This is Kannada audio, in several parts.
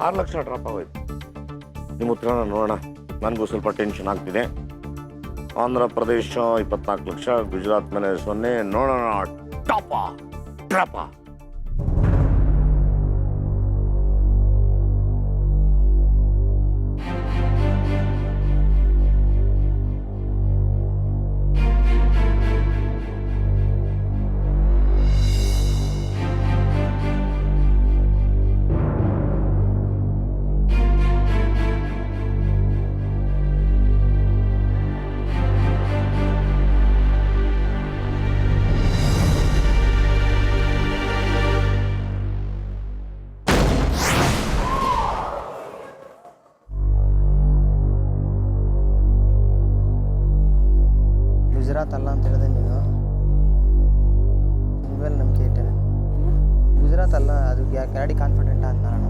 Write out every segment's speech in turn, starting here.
6 ಲಕ್ಷ ಡ್ರಾಪ್ ಆಗೋಯ್ತು. ನಿಮ್ಮ ಉತ್ತರನ ನೋಡೋಣ. ನನಗೂ ಸ್ವಲ್ಪ ಟೆನ್ಷನ್ ಆಗ್ತಿದೆ. ಆಂಧ್ರ ಪ್ರದೇಶ 24 ಲಕ್ಷ, ಗುಜರಾತ್ ಮೇಲೆ 0. ನೋಡೋಣ ಟಾಪ ಡ್ರಾಪ. ಗುಜರಾತ್ ಅಲ್ಲ ಅಂತ ಹೇಳಿದೆ ನೀನು. ನಿನ್ಮೇಲೆ ನಂಬಿಕೆ ಇಟ್ಟೇನೆ. ಗುಜರಾತ್ ಅಲ್ಲ, ಅದು ಗಾಡಿ ಕಾನ್ಫಿಡೆಂಟ್ ಅಂತ ನಾನು.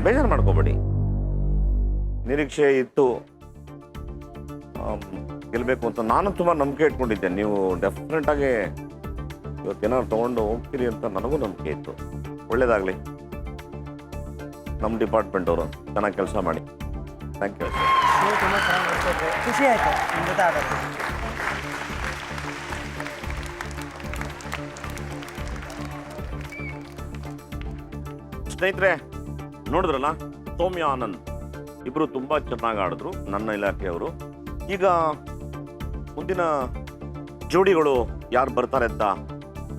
ಬೇಜಾರು ಮಾಡ್ಕೋಬೇಡಿ. ನಿರೀಕ್ಷೆ ಇತ್ತು ಗೆಲ್ಲಬೇಕು ಅಂತ. ನಾನು ತುಂಬ ನಂಬಿಕೆ ಇಟ್ಕೊಂಡಿದ್ದೆ. ನೀವು ಡೆಫಿನೆಟ್ ಆಗಿ ಇವತ್ತೇನಾದ್ರು ತೊಗೊಂಡು ಹೋಗ್ತೀರಿ ಅಂತ ನನಗೂ ನಂಬಿಕೆ ಇತ್ತು. ಒಳ್ಳೇದಾಗಲಿ. ನಮ್ಮ ಡಿಪಾರ್ಟ್ಮೆಂಟ್ ಅವರು ಚೆನ್ನಾಗಿ ಕೆಲಸ ಮಾಡಿ. Thank you. ನೀವು ತುಂಬ ಚೆನ್ನಾಗಿ ನೋಡ್ಕೊಟ್ರೆ ಖುಷಿ ಆಯಿತು ನಿಮ್ಮ ಜೊತೆ ಆಡೋದು. ಸ್ನೇಹಿತರೆ, ನೋಡಿದ್ರಲ್ಲ, ಸೌಮ್ಯ ಆನಂದ್ ಇಬ್ಬರು ತುಂಬ ಚೆನ್ನಾಗಿ ಆಡಿದ್ರು, ನನ್ನ ಇಲಾಖೆಯವರು. ಈಗ ಮುಂದಿನ ಜೋಡಿಗಳು ಯಾರು ಬರ್ತಾರೆ ಅಂತ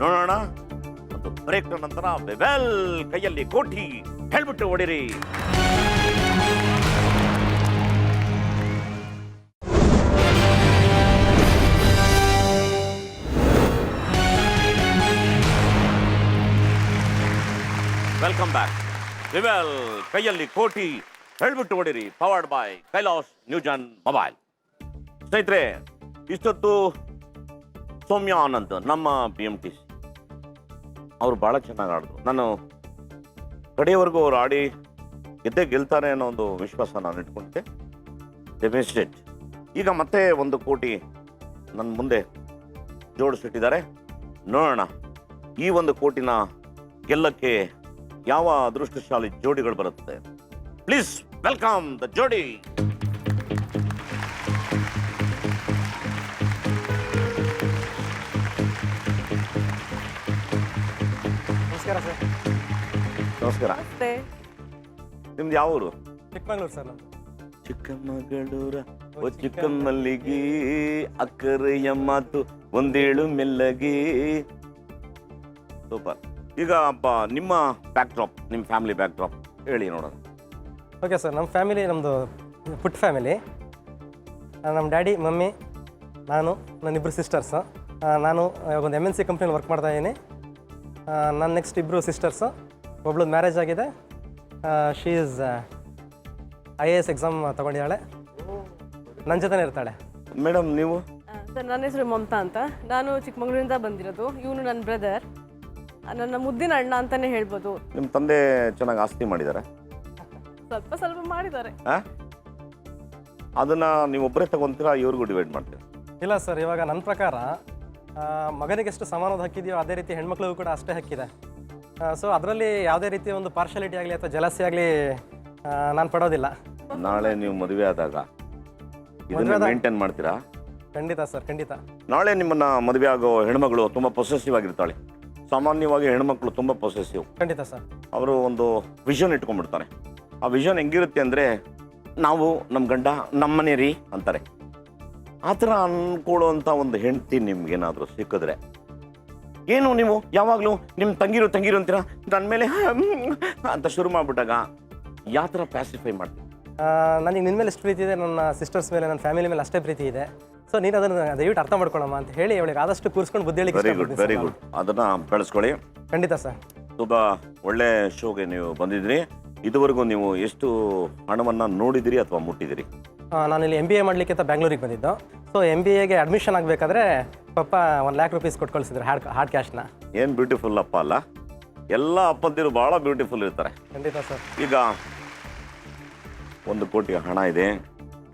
ನೋಡೋಣ. ಒಂದು ಬ್ರೇಕ್ ನಂತರ ಬೆವೆಲ್ ಕೈಯಲ್ಲಿ ಕೋಟಿ ಹೇಳ್ಬಿಟ್ಟು ಹೊಡಿರಿ. Welcome back. ವಿವೆಲ್ ಕೈಯಲ್ಲಿ ಕೋಟಿ ಹೇಳ್ಬಿಟ್ಟು ಹೊಡಿರಿ. Powered by Kailas Newgen mobile. ಸ್ನೇಹಿತರೆ, ಇಷ್ಟೊತ್ತು ಸೌಮ್ಯ ಆನಂದ್ ನಮ್ಮ BMTC ಅವರು ಭಾಳ ಚೆನ್ನಾಗಿ ಆಡಿದ್ರು. ನಾನು ಕಡೆಯವರೆಗೂ ಅವ್ರು ಆಡಿ ಗೆಲ್ತಾರೆ ಅನ್ನೋ ಒಂದು ವಿಶ್ವಾಸ ನಾನು ಇಟ್ಕೊಂಡಿದ್ದೆ. ದೆ ಮಿಸ್ಡ್ ಇಟ್. ಈಗ ಮತ್ತೆ 1 ಕೋಟಿ ನನ್ನ ಮುಂದೆ ಜೋಡಿಸಿಟ್ಟಿದ್ದಾರೆ. ನೋಡೋಣ ಈ 1 ಕೋಟಿನ ಗೆಲ್ಲಕ್ಕೆ ಯಾವ ಅದೃಷ್ಟಶಾಲಿ ಜೋಡಿಗಳು ಬರುತ್ತೆ. ಪ್ಲೀಸ್ ವೆಲ್ಕಮ್ ದ ಜೋಡಿ. ನಮಸ್ಕಾರ ಸರ್. ನಮಸ್ಕಾರ. ನಿಮ್ದು ಯಾವ ಊರು? ಚಿಕ್ಕಮಗಳೂರು ಸರ್. ನಾನು ಚಿಕ್ಕಮಗಳೂರ ಓ ಚಿಕ್ಕಮಲ್ಲಿಗೆ ಅಕ್ಕರೆಯ ಮಾತು ಒಂದೇಳು ಮೆಲ್ಲಗೆ. ಸೂಪರ್. ಈಗ ನಿಮ್ಮ ಬ್ಯಾಕ್ ಡ್ರಾಪ್, ನಿಮ್ಮ ಫ್ಯಾಮಿಲಿ ಬ್ಯಾಕ್ ಡ್ರಾಪ್ ಹೇಳಿ ನೋಡೋಣ. ಓಕೆ ಸರ್, ನಮ್ಮ ಫ್ಯಾಮಿಲಿ ನಮ್ಮದು ಪುಟ್ ಫ್ಯಾಮಿಲಿ. ನಮ್ಮ ಡ್ಯಾಡಿ, ಮಮ್ಮಿ, ನಾನು, ನನ್ನಿಬ್ಬರು ಸಿಸ್ಟರ್ಸು. ನಾನು ಒಂದು MNC ಕಂಪ್ನಿಯಲ್ಲಿ ವರ್ಕ್ ಮಾಡ್ತಾಯಿದ್ದೀನಿ. ನನ್ನ ನೆಕ್ಸ್ಟ್ ಇಬ್ಬರು ಸಿಸ್ಟರ್ಸು. ಒಬ್ಳದ್ದು ಮ್ಯಾರೇಜ್ ಆಗಿದೆ. ಶೀ ಈಸ್ IAS ಎಕ್ಸಾಮ್ ತೊಗೊಂಡಿದ್ದಾಳೆ. ನನ್ನ ಜೊತೆನೇ ಇರ್ತಾಳೆ. ಮೇಡಮ್ ನೀವು? ಸರ್, ನನ್ನ ಹೆಸರು ಮಮತಾ ಅಂತ. ನಾನು ಚಿಕ್ಕಮಗಳೂರಿಂದ ಬಂದಿರೋದು. ಇವನು ನನ್ನ ಬ್ರದರ್, ನನ್ನ ಮುದ್ದಿನ ಅಣ್ಣ ಅಂತಲೇ ಹೇಳ್ಬೋದು. ನಿಮ್ಮ ತಂದೆ ಚೆನ್ನಾಗಿ ಆಸ್ತಿ ಮಾಡಿದ್ದಾರೆ? ಸ್ವಲ್ಪ ಸ್ವಲ್ಪ ಮಾಡಿದ್ದಾರೆ. ಅದನ್ನು ನೀವು ಒಬ್ಬರೇ ತಗೊಂತೀರಾ, ಇವ್ರಿಗೂ ಡಿವೈಡ್ ಮಾಡ್ತೀರಾ? ಇಲ್ಲ ಸರ್, ಇವಾಗ ನನ್ನ ಪ್ರಕಾರ ಮಗನಿಗೆ ಎಷ್ಟು ಸಮಾನವಾದ ಹಕ್ಕಿದೆಯೋ ಅದೇ ರೀತಿ ಹೆಣ್ಮಕ್ಳಿಗೂ ಕೂಡ ಅಷ್ಟೇ ಹಕ್ಕಿದೆ. ಸೊ ಅದರಲ್ಲಿ ಯಾವುದೇ ರೀತಿಯ ಒಂದು ಪಾರ್ಶಾಲಿಟಿ ಆಗಲಿ ಅಥವಾ ಜಲಸಿ ಆಗಲಿ ನಾನು ಪಡೋದಿಲ್ಲ. ನಾಳೆ ನೀವು ಮದುವೆ ಆದಾಗ ಇದನ್ನ ಮೇಂಟೈನ್ ಮಾಡ್ತೀರಾ? ಖಂಡಿತ ಸರ್, ಖಂಡಿತ. ನಾಳೆ ನಿಮ್ಮನ್ನ ಮದುವೆ ಆಗೋ ಹೆಣ್ಮಗಳು ತುಂಬ ಪೊಸೆಸಿವ್ ಆಗಿರ್ತಾಳೆ. ಸಾಮಾನ್ಯವಾಗಿ ಹೆಣ್ಮಕ್ಳು ತುಂಬ ಪೊಸೆಸಿವ್. ಖಂಡಿತ ಸರ್. ಅವರು ಒಂದು ವಿಷನ್ ಇಟ್ಕೊಂಡ್ಬಿಡ್ತಾರೆ. ಆ ವಿಷನ್ ಹೆಂಗಿರುತ್ತೆ ಅಂದರೆ, ನಾವು ನಮ್ಮ ಗಂಡ ನಮ್ಮನೆ ರೀ ಅಂತಾರೆ. ಆ ಥರ ಅನ್ಕೊಳ್ಳುವಂಥ ಒಂದು ಹೆಂಡತಿ ನಿಮ್ಗೇನಾದರೂ ಸಿಕ್ಕಿದ್ರೆ ಏನು ನೀವು ಯಾವಾಗಲೂ ನಿಮ್ಮ ತಂಗಿರು ಅಂತೀರಾ, ನನ್ನ ಮೇಲೆ ಅಂತ ಶುರು ಮಾಡಿಬಿಟ್ಟಾಗ ಯಾವ ಥರ ಪ್ಯಾಸಿಫೈ ಮಾಡ್ತೀವಿ? ನನಗೆ ನಿನ್ನ ಮೇಲೆ ಎಷ್ಟು ಪ್ರೀತಿ ಇದೆ, ನನ್ನ ಸಿಸ್ಟರ್ಸ್ ಮೇಲೆ, ನನ್ನ ಫ್ಯಾಮಿಲಿ ಮೇಲೆ ಅಷ್ಟೇ ಪ್ರೀತಿ ಇದೆ. ಸೊ ನೀನು ಅದನ್ನು ದಯವಿಟ್ಟು ಅರ್ಥ ಮಾಡ್ಕೊಳ್ಳಮ್ಮ ಅಂತ ಹೇಳಿ ಅವಳಿಗೆ ಆದಷ್ಟು ಕೂರಿಸ್ಕೊಂಡು ಬುದ್ಧಿ ಹೇಳಿ. Very good. ಅದನ್ನು ಬೆಳೆಸ್ಕೊಳ್ಳಿ. ಖಂಡಿತ ಸರ್. ತುಂಬ ಒಳ್ಳೆ ಶೋಗೆ ನೀವು ಬಂದಿದ್ರಿ. ಇದುವರೆಗೂ ನೀವು ಎಷ್ಟು ಹಣವನ್ನು ನೋಡಿದಿರಿ ಅಥವಾ ಮುಟ್ಟಿದಿರಿ? ನಾನಿಲ್ಲಿ MBA ಮಾಡಲಿಕ್ಕೆ ಅಂತ ಬ್ಯಾಂಗ್ಳೂರಿಗೆ ಬಂದಿದ್ದು. ಸೊ MBAಗೆ ಅಡ್ಮಿಷನ್ ಆಗಬೇಕಾದ್ರೆ ಪಪ್ಪ 1 lakh rupees ಕೊಟ್ಟು ಕಳಿಸಿದ್ರು, ಹಾರ್ಡ್ ಕ್ಯಾಶ್ನ. ಏನು ಬ್ಯೂಟಿಫುಲ್ ಅಪ್ಪ ಅಲ್ಲ? ಎಲ್ಲ ಅಪ್ಪಂದಿರು ಭಾಳ ಬ್ಯೂಟಿಫುಲ್ ಇರ್ತಾರೆ. ಖಂಡಿತ ಸರ್. ಈಗ 1 ಕೋಟಿ ಹಣ ಇದೆ.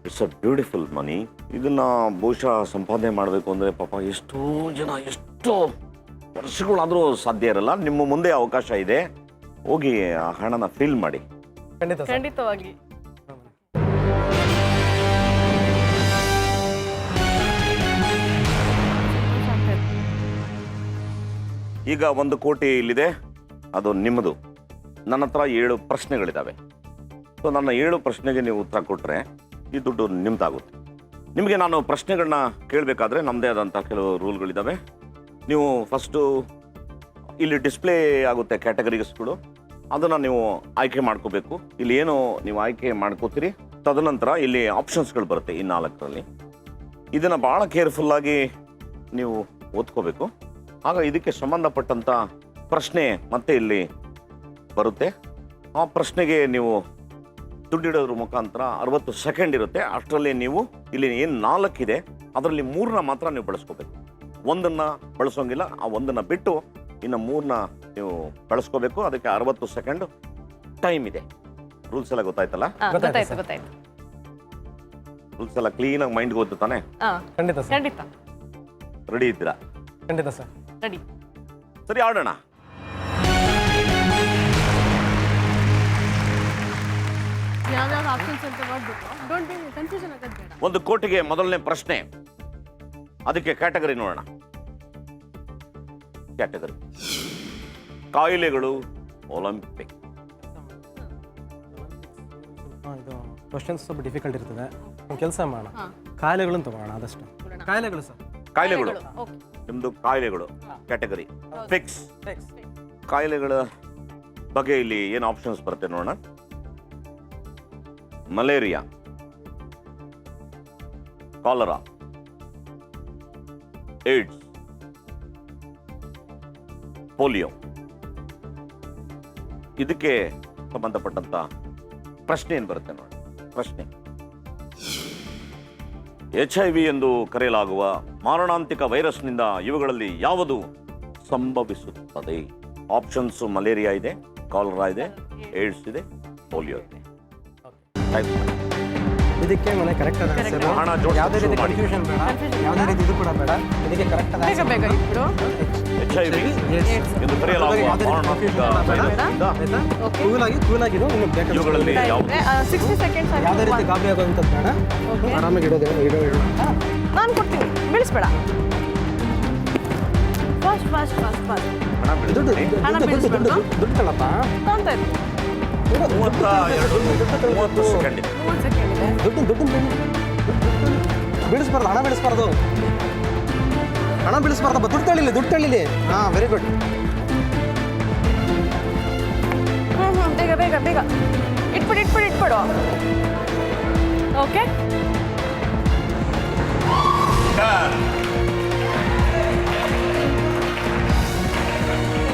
ಇಟ್ಸ್ ಅ ಬ್ಯೂಟಿಫುಲ್ ಮನಿ. ಇದನ್ನು ಬಹುಶಃ ಸಂಪಾದನೆ ಮಾಡಬೇಕು ಅಂದರೆ ಪಾಪ ಎಷ್ಟೋ ಜನ ಎಷ್ಟೋ ವರ್ಷಗಳಾದರೂ ಸಾಧ್ಯ ಇರಲ್ಲ. ನಿಮ್ಮ ಮುಂದೆ ಅವಕಾಶ ಇದೆ, ಹೋಗಿ ಆ ಹಣನ ಫಿಲ್ ಮಾಡಿ. ಖಂಡಿತ ಸರ್. ಖಂಡಿತವಾಗಿ. ಈಗ 1 ಕೋಟಿ ಇಲ್ಲಿದೆ, ಅದು ನಿಮ್ಮದು. ನನ್ನ ಹತ್ರ 7 ಪ್ರಶ್ನೆಗಳಿದ್ದಾವೆ. ಸೊ ನನ್ನ 7 ಪ್ರಶ್ನೆಗೆ ನೀವು ಉತ್ತರ ಕೊಟ್ಟರೆ ಈ ದುಡ್ಡು ನಿಮ್ದಾಗುತ್ತೆ. ನಿಮಗೆ ನಾನು ಪ್ರಶ್ನೆಗಳನ್ನ ಕೇಳಬೇಕಾದ್ರೆ ನಮ್ಮದೇ ಆದಂಥ ಕೆಲವು ರೂಲ್ಗಳಿದ್ದಾವೆ. ನೀವು ಫಸ್ಟು ಇಲ್ಲಿ ಡಿಸ್ಪ್ಲೇ ಆಗುತ್ತೆ ಕ್ಯಾಟಗರೀಸ್ಗಳು, ಅದನ್ನು ನೀವು ಆಯ್ಕೆ ಮಾಡ್ಕೋಬೇಕು. ಇಲ್ಲಿ ಏನು ನೀವು ಆಯ್ಕೆ ಮಾಡ್ಕೋತೀರಿ, ತದನಂತರ ಇಲ್ಲಿ ಆಪ್ಷನ್ಸ್ಗಳು ಬರುತ್ತೆ ಈ 4ರಲ್ಲಿ. ಇದನ್ನು ಭಾಳ ಕೇರ್ಫುಲ್ಲಾಗಿ ನೀವು ಓದ್ಕೋಬೇಕು. ಆಗ ಇದಕ್ಕೆ ಸಂಬಂಧಪಟ್ಟಂಥ ಪ್ರಶ್ನೆ ಮತ್ತೆ ಇಲ್ಲಿ ಬರುತ್ತೆ. ಆ ಪ್ರಶ್ನೆಗೆ ನೀವು ದುಡ್ಡಿಡೋದ್ರ ಮುಖಾಂತರ 60 ಸೆಕೆಂಡ್ ಇರುತ್ತೆ. ಅಷ್ಟರಲ್ಲಿ ನೀವು ಇಲ್ಲಿ ಏನು 4 ಇದೆ ಅದರಲ್ಲಿ 3ನ ಮಾತ್ರ ನೀವು ಬಳಸ್ಕೋಬೇಕು. 1ನ್ನು ಬಳಸೋಂಗಿಲ್ಲ. ಆ 1ನ್ನು ಬಿಟ್ಟು ಇನ್ನು 3ನ ನೀವು ಬಳಸ್ಕೋಬೇಕು. ಅದಕ್ಕೆ 60 ಸೆಕೆಂಡ್ ಟೈಮ್ ಇದೆ. ರೂಲ್ಸ್ ಎಲ್ಲ ಗೊತ್ತಾಯ್ತಲ್ಲ? ಗೊತ್ತಾಯ್ತು. ರೂಲ್ಸ್ ಎಲ್ಲ ಕ್ಲೀನಾಗಿ ಮೈಂಡ್ಗೆ ಗೊತ್ತು ತಾನೆ? ಖಂಡಿತ ಸರ್. ಖಂಡಿತ. ರೆಡಿ ಇದ್ದೀರಾ? ಖಂಡಿತ ಸರ್. ರೆಡಿ. ಸರಿ, ಆಡೋಣ. ಯಾವ್ಯಾವ ಆಪ್ಷನ್ಸ್ ಅಂತ ನೋಡ್ಬಿಟ್ಟು ಡೋಂಟ್ ಬಿ ಕನ್ಫ್ಯೂಷನ್ ಆಗೋದು ಬೇಡ. 1 ಕೋಟಿಗೆ ಮೊದಲನೇ ಪ್ರಶ್ನೆ. ಅದಕ್ಕೆ ಕ್ಯಾಟಗರಿ ನೋಡೋಣ. ಕ್ಯಾಟಗರಿ ಕಾಯಿಲೆಗಳು ಒಲಿಂಪಿಕ್. ಇದು ಕ್ವಶನ್ಸ್ ಸ್ವಲ್ಪ ಡಿಫಿಕಲ್ಟ್ ಇರ್ತದೆ. ಒಂದು ಕೆಲಸ ಮಾಡೋಣ, ಕಾಯಿಲೆಗಳನ್ನು ತಗೋಣ ಆದಷ್ಟು. ಕಾಯಿಲೆಗಳು ಸರ್. ಕಾಯಿಲೆಗಳು ಓಕೆ. ನಿಮ್ದು ಕಾಯಿಲೆಗಳು ಕ್ಯಾಟಗರಿ ಫಿಕ್ಸ್. ಕಾಯಿಲೆಗಳ ಬಗ್ಗೆ ಇಲ್ಲಿ ಏನು ಆಪ್ಷನ್ಸ್ ಬರುತ್ತೆ ನೋಡೋಣ. Malaria, cholera, AIDS, polio. ಇದಕ್ಕೆ ಸಂಬಂಧಪಟ್ಟಂತ ಪ್ರಶ್ನೆ ಏನು ಬರುತ್ತೆ ನೋಡಿ. ಪ್ರಶ್ನೆ: HIV ಎಂದು ಕರೆಯಲಾಗುವ ಮಾರಣಾಂತಿಕ ವೈರಸ್ನಿಂದ ಇವುಗಳಲ್ಲಿ ಯಾವುದು ಸಂಭವಿಸುತ್ತದೆ? ಆಪ್ಷನ್ಸ್ ಮಲೇರಿಯಾ ಇದೆ, ಕಾಲರಾ ಇದೆ, ಏಡ್ಸ್ ಇದೆ, ಪೋಲಿಯೋ ಇದೆ. ಇದಕ್ಕೆ ಮನೆ ಕರೆಕ್ಟ್ ಅದ ಸರ್. ಹಣ ಜೋಡಿಸಿ ಯಾವುದೇ ರೀತಿ ಶುರು ಮಾಡಿ. ಕನ್ಫ್ಯೂಷನ್ ಬೇಡ, ಯಾವುದೇ ರೀತಿ ಇದು ಕೂಡ ಬೇಡ. ಇದಕ್ಕೆ ಕರೆಕ್ಟ್ ಅದ ಬೇಗ ಬೇಗ ಇಟ್ಬಿಡು. HIV ಎಂದು ಕರೆಯಲಾಗುವ ಮಾರಣಾಂತಿಕ ವೈರಸ್ನಿಂದ ಕೂಲ್ ಆಗಿರೋ ಇವುಗಳಲ್ಲಿ ಯಾವುದು? 60 ಸೆಕೆಂಡ್ಸ್ ಯಾವುದೇ ರೀತಿ ಗಾಬರಿ ಆಗೋದಂಥದ್ದು ಬೇಡ. ಓಕೆ. ಆರಾಮಾಗಿ ಇಡೋದು ನಾನು ಕೊಡ್ತೀನಿ, ಬೀಳಿಸ್ಬೇಡ. ಫಾಸ್ಟ್. ಹಣ ಬಿಡುತ್ತೆ. ಹಣ ಬೀಳಿಸ್ಬೇಡ. ದುಡ್ಡು ತಗೊಳಪ್ಪ. ತಗೊಂತಾ ಇದ್ದೀನಿ. 30 ಸೆಕೆಂಡ್ ಇದೆ. 30 ಸೆಕೆಂಡ್ ಇದೆ. ದುಡ್ಡು ಬೀಳಿಸ್ಬಾರ್ದು, ಹಣ ಬೀಳಿಸ್ಬಾರ್ದು. ಹಣ ಬೀಳಿಸ್ಬಾರ್ದಪ್ಪ, ದುಡ್ಡು ತಳ್ಳಿಲಿ. ಹಾಂ, ವೆರಿ ಗುಡ್. ಬೇಗ ಇಟ್ಬಿಡು. ಓಕೆ.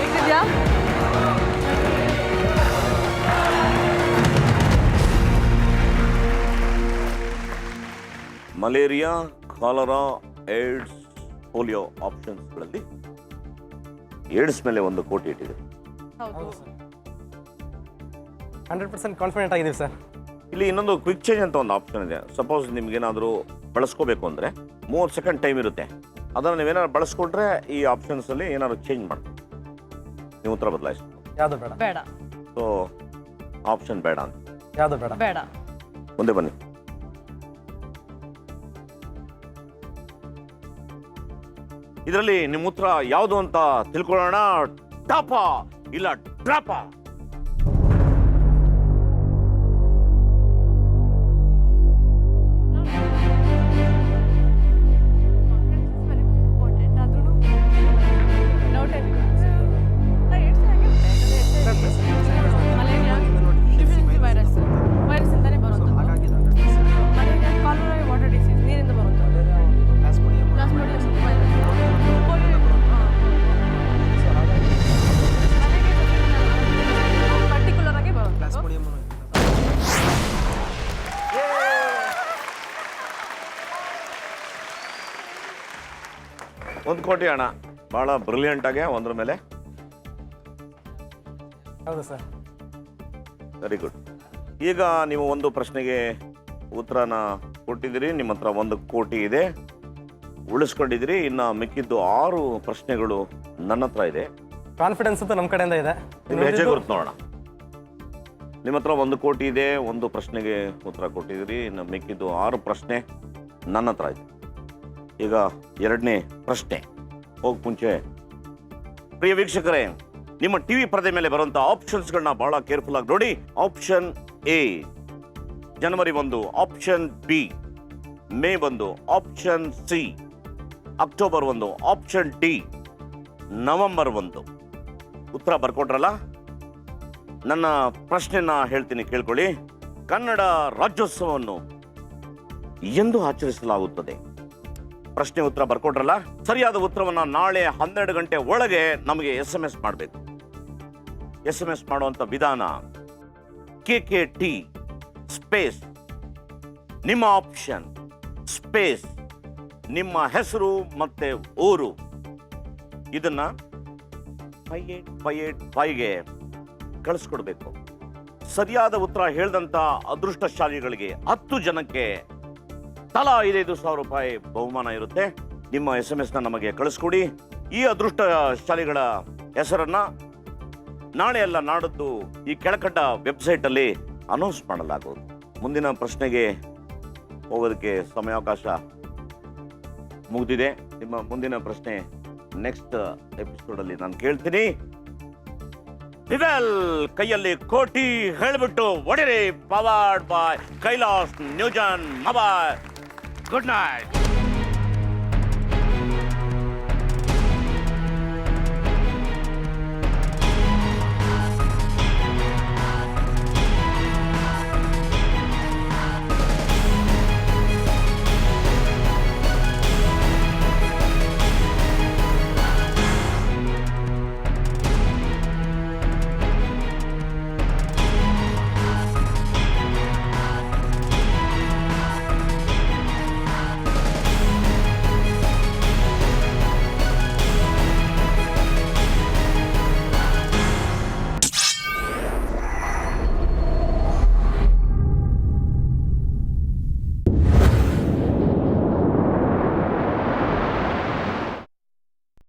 ಹೇಗಿದ್ಯಾ? ಮಲೇರಿಯಾ, ಕಾಲರಾ, ಏಡ್ಸ್, ಪೋಲಿಯೋ ಆಪ್ಷನ್ಸ್ಗಳಲ್ಲಿ ಏಡ್ಸ್ ಮೇಲೆ 1 ಕೋಟಿ ಇಟ್ಟಿದೆ. ಹೌದು. 100% ಕಾನ್ಫಿಡೆಂಟ್ ಆಗಿದ್ದೀವಿ ಸರ್. ಇಲ್ಲಿ ಇನ್ನೊಂದು ಕ್ವಿಕ್ ಚೇಂಜ್ ಅಂತ ಒಂದು ಆಪ್ಷನ್ ಇದೆ. ಸಪೋಸ್ ನಿಮ್ಗೇನಾದರೂ ಬಳಸ್ಕೋಬೇಕು ಅಂದರೆ 30 ಸೆಕೆಂಡ್ ಟೈಮ್ ಇರುತ್ತೆ. ಅದನ್ನು ನೀವೇನಾದ್ರು ಬಳಸ್ಕೊಂಡ್ರೆ ಈ ಆಪ್ಷನ್ಸಲ್ಲಿ ಏನಾದ್ರು ಚೇಂಜ್ ಮಾಡ್ತೀವಿ, ನೀವು ಉತ್ತರ ಬದಲಾಯಿಸ್ಬೋದು. ಯಾವುದು ಬೇಡ. ಸೊ ಆಪ್ಷನ್ ಬೇಡ ಅಂತ. ಯಾವುದು ಬೇಡ. ಮುಂದೆ ಬನ್ನಿ. ಇದರಲ್ಲಿ ನಿಮ್ಮ ಉತ್ತರ ಯಾವುದು ಅಂತ ತಿಳ್ಕೊಳ್ಳೋಣ. ಟಾಪ ಇಲ್ಲ ಡ್ರಾಪ? ಒಂದು ಕೋಟಿ ಹಣ ಬಹಳ ಬ್ರಿಲಿಯಂಟ್ ಆಗಿ ಒಂದ್ರ ಮೇಲೆ. ಹೌದು ಸರ್. Very good. ಈಗ ನೀವು ಒಂದು ಪ್ರಶ್ನೆಗೆ ಉತ್ತರನ ಕೊಟ್ಟಿದ್ದೀರಿ. ನಿಮ್ಮ ಹತ್ರ 1 ಕೋಟಿ ಇದೆ. ಉಳಿಸ್ಕೊಂಡಿದ್ದೀರಿ. ಇನ್ನು ಮಿಕ್ಕಿದ್ದು 6 ಪ್ರಶ್ನೆಗಳು ನನ್ನ ಹತ್ರ ಇದೆ. ಕಾನ್ಫಿಡೆನ್ಸ್ ಅಂತ ನಮ್ಮ ಕಡೆಯಿಂದ ಇದೆ. ನಿಮ್ಮ ಹೆಜ್ಜೆ ಗುರುತು ನೋಡೋಣ. ನಿಮ್ಮ ಹತ್ರ 1 ಕೋಟಿ ಇದೆ, 1 ಪ್ರಶ್ನೆಗೆ ಉತ್ತರ ಕೊಟ್ಟಿದ್ದೀರಿ. ಇನ್ನು ಮಿಕ್ಕಿದ್ದು 6 ಪ್ರಶ್ನೆ ನನ್ನ ಹತ್ರ ಇದೆ. ಈಗ 2ನೇ ಪ್ರಶ್ನೆ ಹೋಗಿ ಮುಂಚೆ, ಪ್ರಿಯ ವೀಕ್ಷಕರೇ, ನಿಮ್ಮ ಟಿವಿ ಪರದೆ ಮೇಲೆ ಬರುವಂಥ ಆಪ್ಷನ್ಸ್ಗಳನ್ನ ಬಹಳ ಕೇರ್ಫುಲ್ ಆಗಿ ನೋಡಿ. Option A January 1, option B May 1, option C October 1, option D November 1. ಉತ್ತರ ಬರ್ಕೊಟ್ರಲ್ಲ. ನನ್ನ ಪ್ರಶ್ನೆನ ಹೇಳ್ತೀನಿ, ಕೇಳ್ಕೊಳ್ಳಿ. ಕನ್ನಡ ರಾಜ್ಯೋತ್ಸವವನ್ನು ಎಂದು ಆಚರಿಸಲಾಗುತ್ತದೆ? ಪ್ರಶ್ನೆ ಉತ್ತರ ಬರ್ಕೊಟ್ರಲ್ಲ. ಸರಿಯಾದ ಉತ್ತರವನ್ನ ನಾಳೆ 12 ಗಂಟೆ ಒಳಗೆ ನಮಗೆ SMS ಮಾಡಬೇಕು. SMS ಮಾಡುವಂತ ವಿಧಾನ KKT ಸ್ಪೇಸ್ ನಿಮ್ಮ ಆಪ್ಷನ್ ಸ್ಪೇಸ್ ನಿಮ್ಮ ಹೆಸರು ಮತ್ತೆ ಊರು. ಇದನ್ನ 58585ಗೆ ಕಳಿಸ್ಕೊಡ್ಬೇಕು. ಸರಿಯಾದ ಉತ್ತರ ಹೇಳಿದಂತ ಅದೃಷ್ಟಶಾಲಿಗಳಿಗೆ 10 ಜನಕ್ಕೆ ತಲಾ 5,000 ರೂಪಾಯಿ ಬಹುಮಾನ ಇರುತ್ತೆ. ನಿಮ್ಮ SMS ನಮಗೆ ಕಳಿಸ್ಕೊಡಿ. ಈ ಅದೃಷ್ಟಶಾಲಿಗಳ ಹೆಸರನ್ನ ನಾಳೆ ಅಲ್ಲ ನಾಡದ್ದು ಈ ಕೆಳಕಂಡ ವೆಬ್ಸೈಟ್ ಅಲ್ಲಿ ಅನೌನ್ಸ್ ಮಾಡಲಾಗುವುದು. ಮುಂದಿನ ಪ್ರಶ್ನೆಗೆ ಹೋಗೋದಕ್ಕೆ ಸಮಯಾವಕಾಶ ಮುಗಿದಿದೆ. ನಿಮ್ಮ ಮುಂದಿನ ಪ್ರಶ್ನೆ ನೆಕ್ಸ್ಟ್ ಎಪಿಸೋಡ್ ಅಲ್ಲಿ ನಾನು ಕೇಳ್ತೀನಿ. ವಿವೆಲ್ ಕೈಯಲ್ಲಿ ಕೋಟಿ ಹೇಳ್ಬಿಟ್ಟು ಒಡೆರಿ. Powered by Kailas Newgen mobile. Good night.